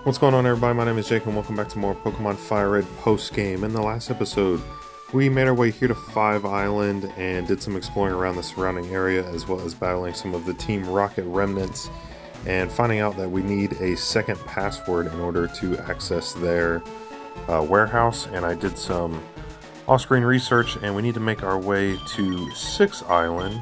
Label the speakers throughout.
Speaker 1: What's going on, everybody? My name is Jake and welcome back to more Pokemon Fire Red post-game. In the last episode, we made our way here to 5 Island and did some exploring around the surrounding area, as well as battling some of the Team Rocket remnants and finding out that we need a second password in order to access their warehouse. And I did some off-screen research and we need to make our way to 6 Island,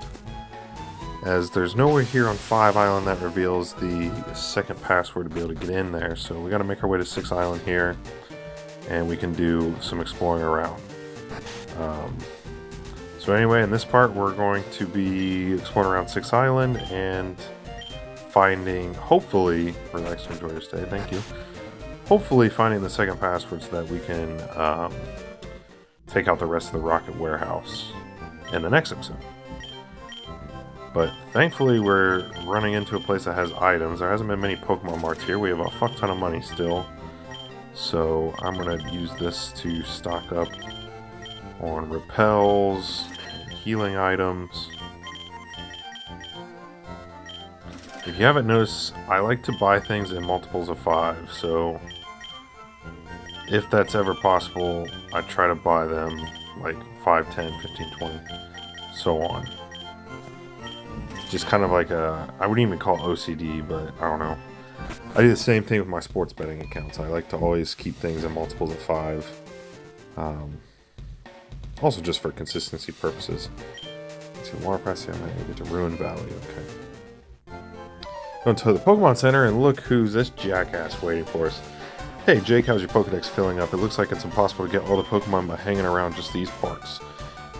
Speaker 1: as there's nowhere here on 5 Island that reveals the second password to be able to get in there. So we got to make our way to 6 Island here, and we can do some exploring around. So anyway, in this part, we're going to be exploring around 6 Island and finding, hopefully, relax and enjoy your stay, thank you. Hopefully finding the second password so that we can take out the rest of the Rocket Warehouse in the next episode. But thankfully we're running into a place that has items. There hasn't been many Pokemon marts here. We have a fuck ton of money still. So I'm going to use this to stock up on repels, healing items. If you haven't noticed, I like to buy things in multiples of 5. So if that's ever possible, I try to buy them like 5, 10, 15, 20, so on. Just kind of like I wouldn't even call it OCD, but I don't know. I do the same thing with my sports betting accounts. I like to always keep things in multiples of 5. Also just for consistency purposes. Let's see, water pass, yeah, I get to Ruin Valley, okay. Go to the Pokemon Center and look who's this jackass waiting for us. Hey Jake, how's your Pokedex filling up? It looks like it's impossible to get all the Pokemon by hanging around just these parts.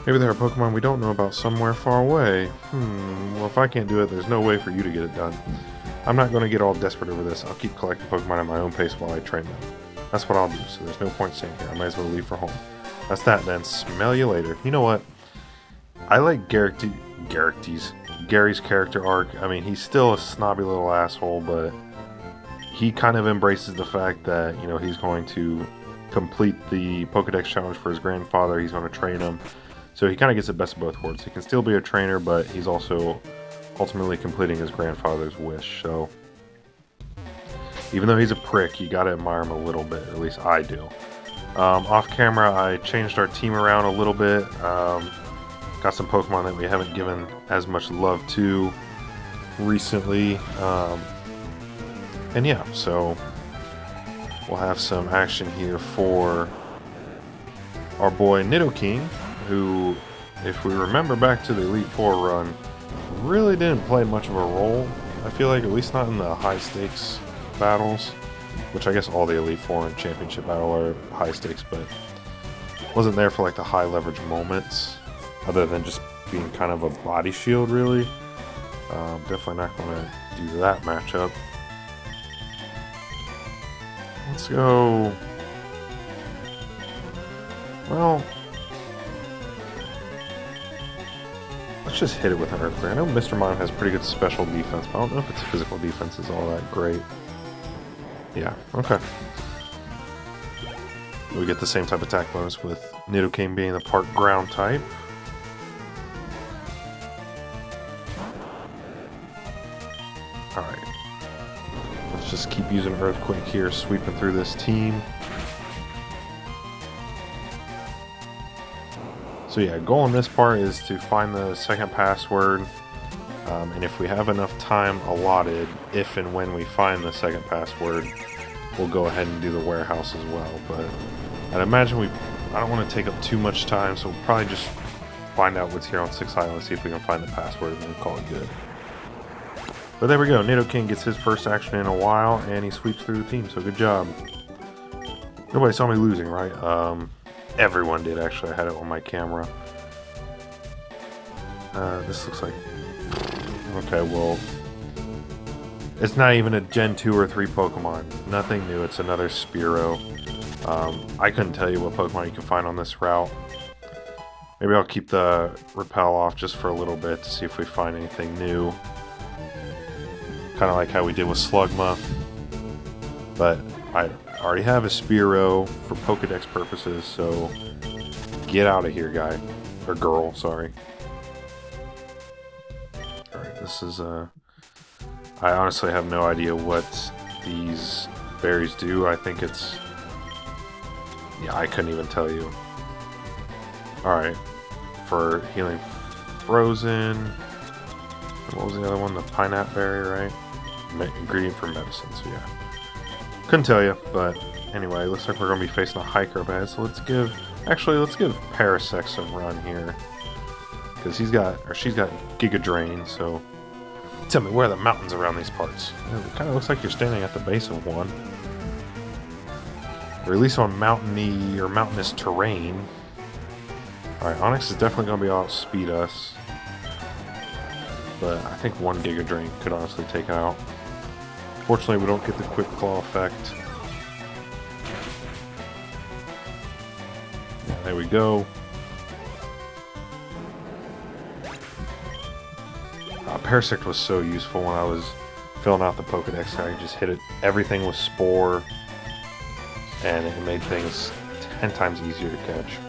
Speaker 1: Maybe there are Pokemon we don't know about somewhere far away. Well, if I can't do it, there's no way for you to get it done. I'm not going to get all desperate over this. I'll keep collecting Pokemon at my own pace while I train them. That's what I'll do, so there's no point staying here. I might as well leave for home. That's that then. Smell you later. You know what? I like Gary's character arc. I mean, he's still a snobby little asshole, but he kind of embraces the fact that, you know, he's going to complete the Pokedex challenge for his grandfather. He's going to train him. So he kind of gets the best of both worlds. He can still be a trainer, but he's also ultimately completing his grandfather's wish. So even though he's a prick, you gotta admire him a little bit. At least I do. Off camera, I changed our team around a little bit. Got some Pokemon that we haven't given as much love to recently. And yeah, so we'll have some action here for our boy Nidoking, who, if we remember back to the Elite Four run, really didn't play much of a role. I feel like, at least not in the high stakes battles, which I guess all the Elite Four and Championship battle are high stakes, but wasn't there for like the high leverage moments, other than just being kind of a body shield, really. Definitely not going to do that matchup. Let's go. Well, let's just hit it with an Earthquake. I know Mr. Mime has pretty good special defense, but I don't know if its physical defense is all that great. Yeah, okay. We get the same type of attack bonus with Nidoking being the part ground type. Alright. Let's just keep using Earthquake here, sweeping through this team. So yeah, goal in this part is to find the second password, and if we have enough time allotted, if and when we find the second password, we'll go ahead and do the warehouse as well. But I'd imagine I don't want to take up too much time, so we'll probably just find out what's here on 6 Island, see if we can find the password, and then call it good. But there we go, Nidoking gets his first action in a while, and he sweeps through the team, so good job. Nobody saw me losing, right? Everyone did, actually. I had it on my camera. This looks like... Okay, well... It's not even a Gen 2 or 3 Pokemon. Nothing new. It's another Spearow. I couldn't tell you what Pokemon you can find on this route. Maybe I'll keep the Repel off just for a little bit to see if we find anything new. Kind of like how we did with Slugma. But I already have a Spearow for Pokedex purposes, so get out of here, guy. Or girl, sorry. Alright, this is I honestly have no idea what these berries do. I think it's... Yeah, I couldn't even tell you. Alright. For healing frozen. What was the other one? The pineapple berry, right? Ingredient for medicine, so yeah. Couldn't tell you, but anyway, looks like we're going to be facing a hiker bad, so let's give... Actually, let's give Parasect a run here. Because he's got... Or she's got Giga Drain, so... Tell me, where are the mountains around these parts? It kind of looks like you're standing at the base of one. Or at least on mountainy or mountainous terrain. Alright, Onyx is definitely going to be able to outspeed us. But I think one Giga Drain could honestly take it out. Fortunately, we don't get the Quick Claw effect. Yeah, there we go. Parasect was so useful when I was filling out the Pokedex. I just hit it. Everything was Spore. And it made things 10 times easier to catch.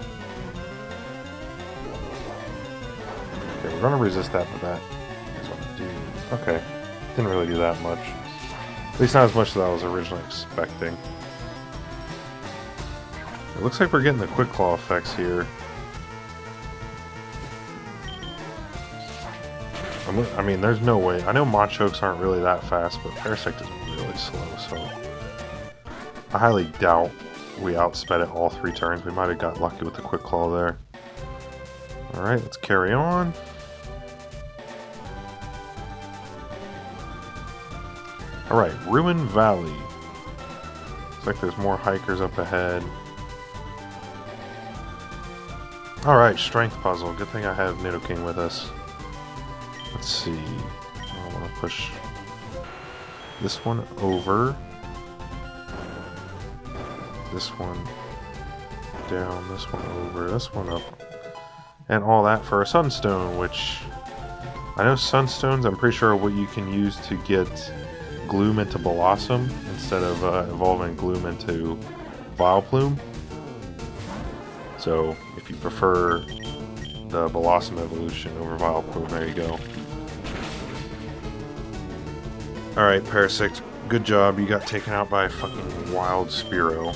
Speaker 1: Okay, we're going to resist that, but that is what I do. Okay, didn't really do that much. At least not as much as I was originally expecting. It looks like we're getting the Quick Claw effects here. I mean, there's no way. I know Machokes aren't really that fast, but Parasect is really slow, so... I highly doubt we outsped it all 3 turns. We might have got lucky with the Quick Claw there. Alright, let's carry on. Alright, Ruin Valley. Looks like there's more hikers up ahead. Alright, Strength Puzzle. Good thing I have Nidoking with us. Let's see. I want to push this one over. This one down, this one over, this one up. And all that for a Sunstone, which... I know Sunstones, I'm pretty sure, are what you can use to get Gloom into Blossom instead of evolving Gloom into Vileplume. So, if you prefer the Blossom evolution over Vileplume, there you go. Alright, Parasect, good job. You got taken out by a fucking wild Spearow.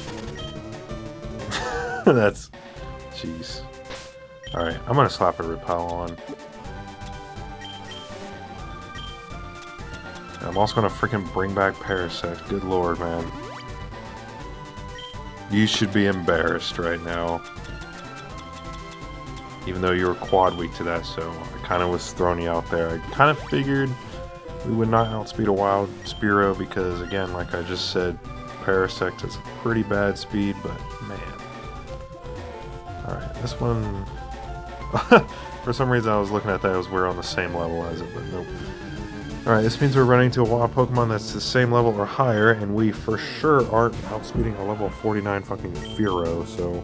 Speaker 1: That's... Jeez. Alright, I'm gonna slap a Repel on. And I'm also gonna freaking bring back Parasect. Good lord, man. You should be embarrassed right now. Even though you were quad weak to that, so I kind of was throwing you out there. I kind of figured we would not outspeed a wild Spearow because, again, like I just said, Parasect is a pretty bad speed, but man. Alright, this one... For some reason I was looking at that as we're on the same level as it, but nope. Alright, this means we're running into a wild Pokemon that's the same level or higher, and we for sure aren't outspeeding a level 49 fucking Fearow, so...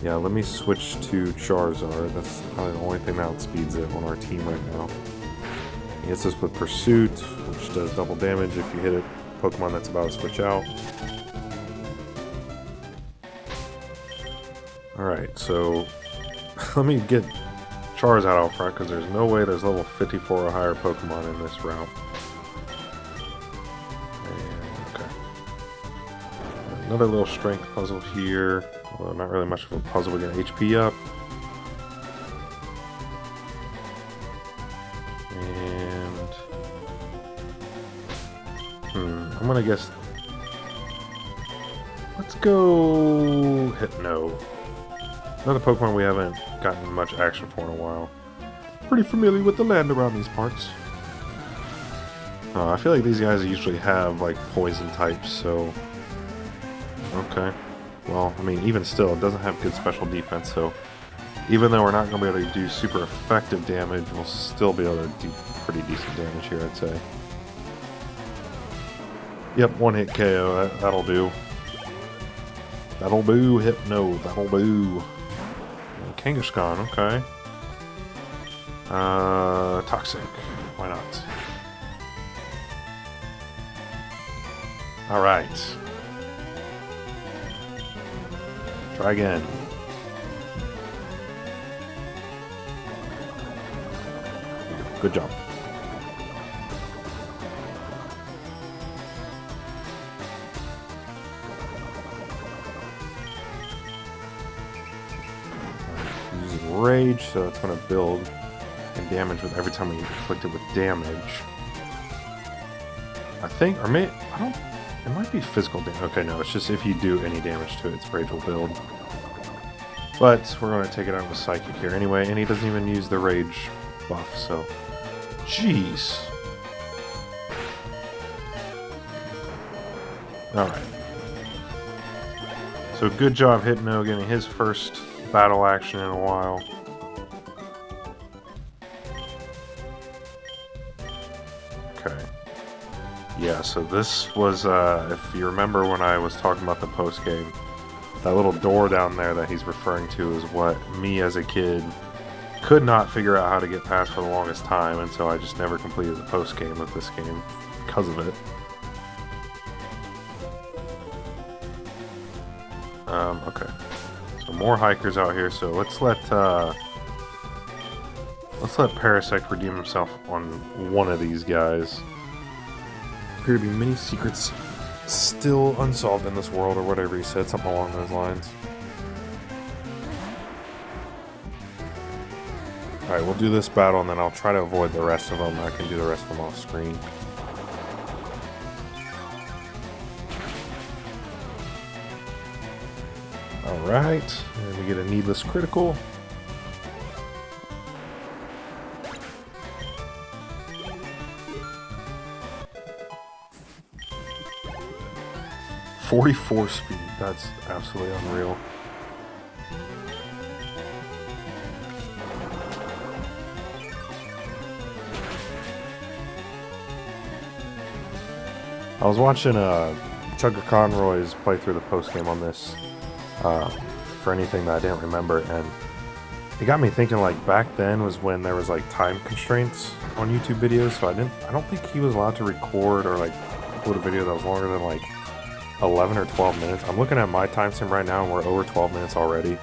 Speaker 1: Yeah, let me switch to Charizard. That's probably the only thing that outspeeds it on our team right now. He hits us with Pursuit, which does double damage if you hit a Pokemon that's about to switch out. Alright, so let me get Charizard out front, because there's no way there's level 54 or higher Pokemon in this route. And, okay. Another little strength puzzle here. Although not really much of a puzzle, we get HP up. And... I'm gonna guess... Let's go... Hypno. Another Pokemon we haven't gotten much action for in a while. Pretty familiar with the land around these parts. I feel like these guys usually have, like, poison types, so... Okay. Well, I mean, even still, it doesn't have good special defense, so... Even though we're not going to be able to do super effective damage, we'll still be able to do pretty decent damage here, I'd say. Yep, one hit KO, that'll do. That'll do, Hypno, that'll do. Kangaskhan, okay. Toxic. Why not? Alright. Try again. Good job. rage, so it's going to build and damage with every time we inflict it with damage. I think, or may I don't. It might be physical damage. Okay, no, it's just if you do any damage to it, its rage will build. But we're going to take it out with Psychic here anyway, and he doesn't even use the rage buff, so... Jeez. Alright. So good job Hypno getting his first battle action in a while. Okay. Yeah, so this was, if you remember when I was talking about the post-game, that little door down there that he's referring to is what me as a kid could not figure out how to get past for the longest time, and so I just never completed the post-game of this game because of it. Okay. So more hikers out here, so let's let Parasect redeem himself on one of these guys. Appear to be many secrets still unsolved in this world, or whatever he said, something along those lines. Alright, we'll do this battle and then I'll try to avoid the rest of them. I can do the rest of them off screen. Alright, and we get a needless critical. .44 speed, that's absolutely unreal. I was watching Chugga Conroy's playthrough the post-game on this for anything that I didn't remember, and it got me thinking, like, back then was when there was like time constraints on YouTube videos, so I don't think he was allowed to record or like upload a video that was longer than like 11 or 12 minutes. I'm looking at my timestamp right now and we're over 12 minutes already.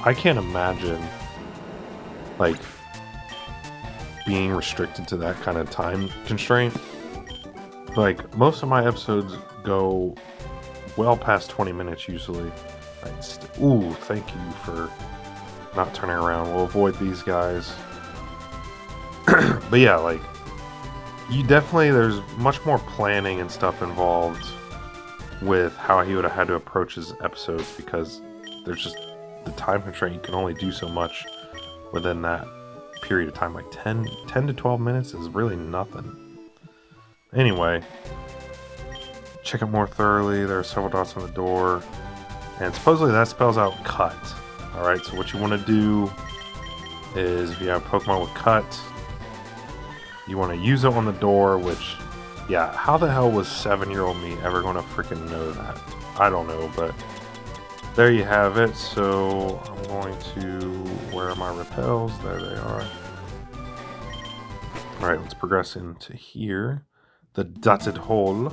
Speaker 1: I can't imagine like being restricted to that kind of time constraint. Like, most of my episodes go well past 20 minutes usually. Right, ooh, thank you for not turning around. We'll avoid these guys. But yeah, like, you definitely, there's much more planning and stuff involved with how he would have had to approach his episodes, because there's just the time constraint. You can only do so much within that period of time. Like 10 to 12 minutes is really nothing. Anyway, check it more thoroughly. There are several dots on the door, and supposedly that spells out cut. Alright, so what you want to do is, if you have Pokemon with cut, you want to use it on the door, which, yeah, how the hell was 7-year-old me ever going to freaking know that? I don't know, but there you have it. So I'm going to, where are my repels? There they are. Alright, let's progress into here. The dotted hole.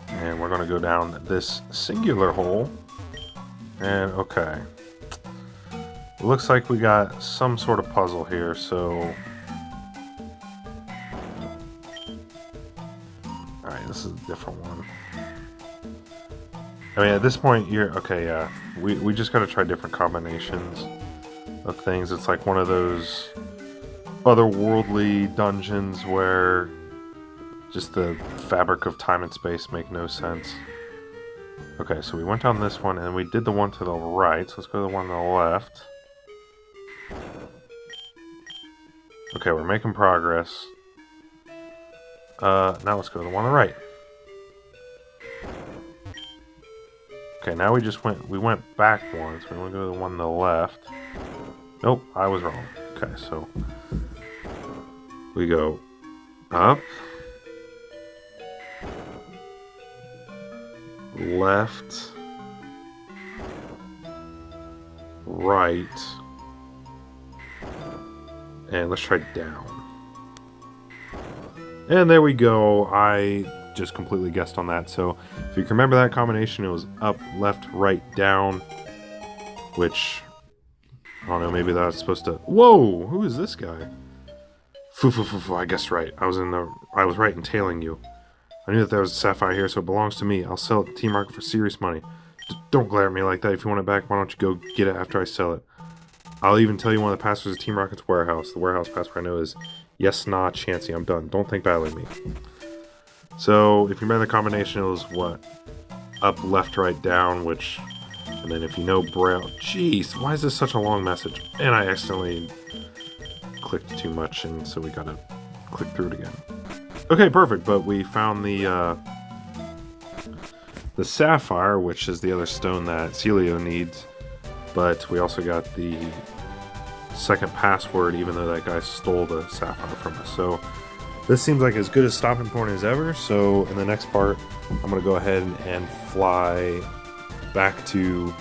Speaker 1: And we're going to go down this singular hole. And, okay. It looks like we got some sort of puzzle here, so... Alright, this is a different one. I mean, at this point, you're... Okay, yeah. We just gotta try different combinations of things. It's like one of those otherworldly dungeons where just the fabric of time and space make no sense. Okay, so we went down this one, and we did the one to the right, so let's go to the one to the left. Okay, we're making progress. Now let's go to the one on the right. Okay, now we went back once. We want to go to the one on the left. Nope, I was wrong. Okay, so we go up, left, right, and let's try down. And there we go. I just completely guessed on that. So if you can remember that combination, it was up, left, right, down, which, I don't know, maybe that was supposed to... Whoa! Who is this guy? I guessed right. I was right in tailing you. I knew that there was a sapphire here, so it belongs to me. I'll sell it to Team Market for serious money. Don't glare at me like that. If you want it back, why don't you go get it after I sell it? I'll even tell you one of the passwords of Team Rocket's warehouse. The warehouse password I know is yes, nah, chancy. I'm done. Don't think badly of me. So, if you remember the combination, it was what? Up, left, right, down, which... And then if you know Braille... Jeez, why is this such a long message? And I accidentally clicked too much, and so we gotta click through it again. Okay, perfect, but we found the sapphire, which is the other stone that Celio needs, but we also got the second password, even though that guy stole the sapphire from us. So this seems like as good a stopping point as ever. So in the next part, I'm going to go ahead and fly back to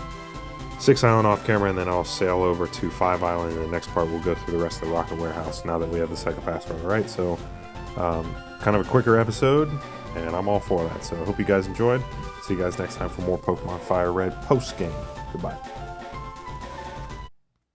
Speaker 1: 6 Island off camera, and then I'll sail over to 5 Island. In the next part, we'll go through the rest of the Rocket Warehouse now that we have the second password. All right, so kind of a quicker episode, and I'm all for that. So I hope you guys enjoyed. See you guys next time for more Pokemon Fire Red post-game. Goodbye.